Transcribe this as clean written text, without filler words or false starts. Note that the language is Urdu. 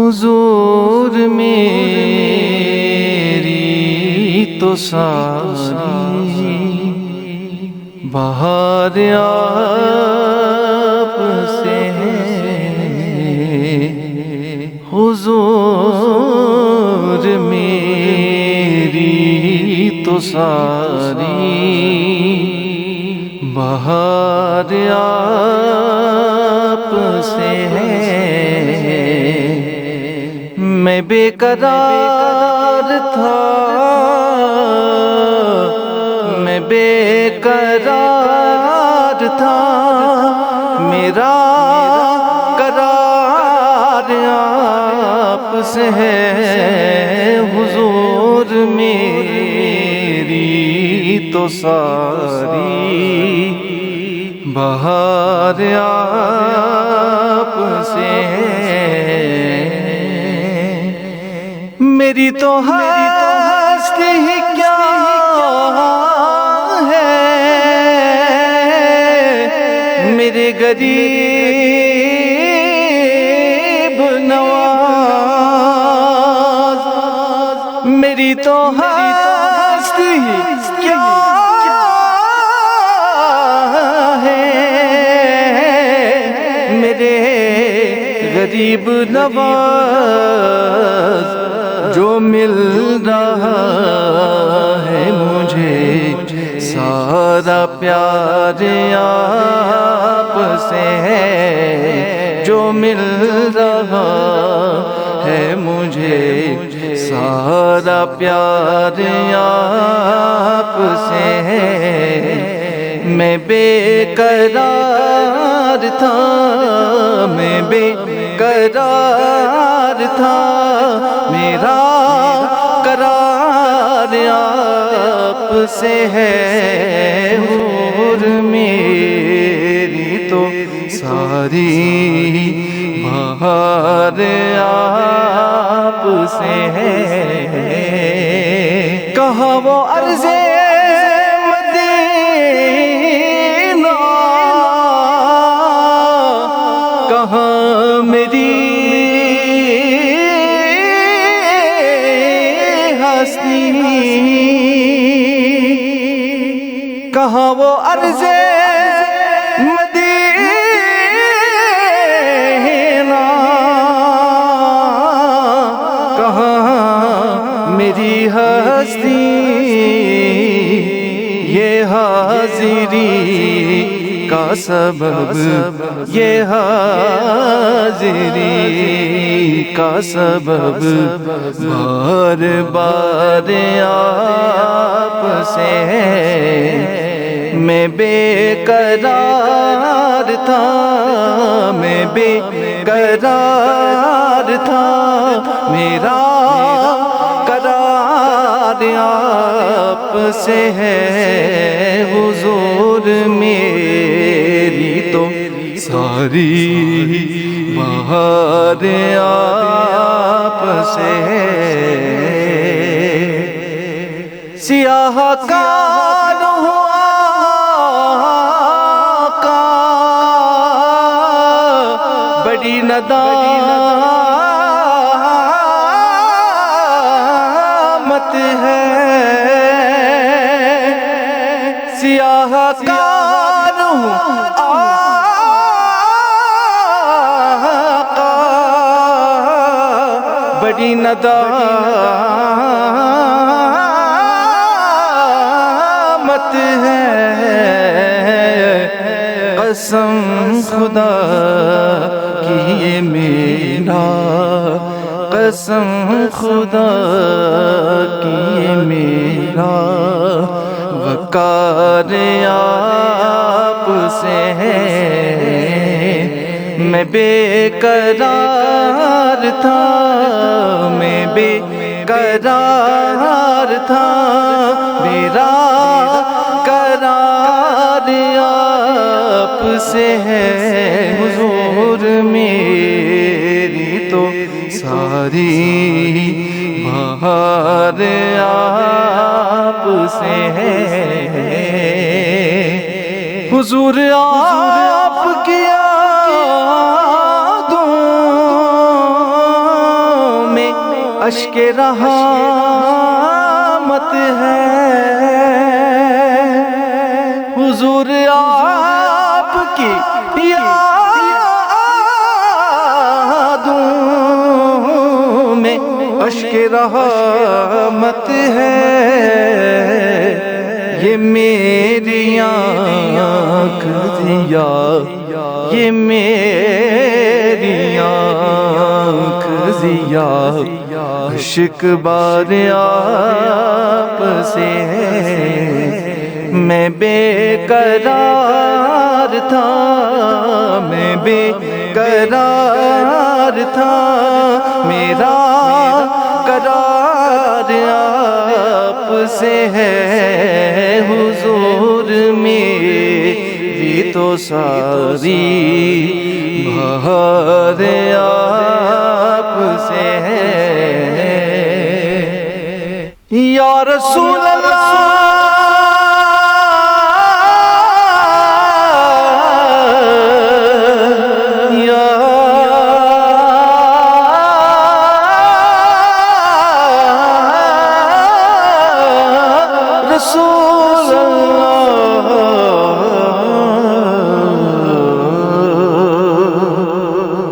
حضور میری تو ساری بہار آپ سے ہے، حضور میری تو ساری بہار آپ سے ہے۔ میں بے قرار تھا، میں بے قرار تھا، میرا قرار آپ سے ہے، حضور میری تو ساری بہار آپ سے ہے۔ میری تو ہستی ہی کیا ہے، میرے غریب نواز، میری تو ہستی ہی کیا ہے، میرے غریب نواز، جو مل رہا ہے مجھے سارا پیار آپ سے ہے، جو مل رہا ہے مجھے سارا پیار آپ سے ہے۔ میں بے قرار تھا، میں بے قرار تھا، میرا قرار آپ سے ہے، حضور میری تو ساری بہار آپ سے ہے۔ کہاں وہ عرض مدینہ، کہاں میری ہستی، کہاں وہ عرض مدینہ، کہاں میری ہستی، یہ حاضری کا سبب، یہ حاضری کا سبب بار بار آپ سے ہے۔ میں بے قرار تھا، میں بے قرار تھا، میرا قرار آپ سے ہے، حضور میری تو ساری بہار آپ سے ہے۔ سیاہ کار ہوا آقا، بڑی ندامت ہے، سیاہ کار ہوں آقا، بڑی ندامت ہے، قسم خدا کی یہ میرا، قسم خدا کی یہ میرا وقار آپ سے ہے۔ میں بے قرار تھا، میں بے قرار تھا، میرا قرار آپ سے ہے، حضور میری تو ساری بہار آپ سے ہے، حضور آپ کی یادوں اشک رحمت ہے، حضور آپ کی یادوں میں اشک رحمت ہے، یہ میری آنکھ ضیا، یہ میری آنکھ ضیا، عشق بار آپ سے ہے، میں بے قرار تھا، میں بے قرار تھا، میرا قرار آپ سے ہے، حضور میری تو ساری بہار آپ سے ہے، یا رسول اللہ رسول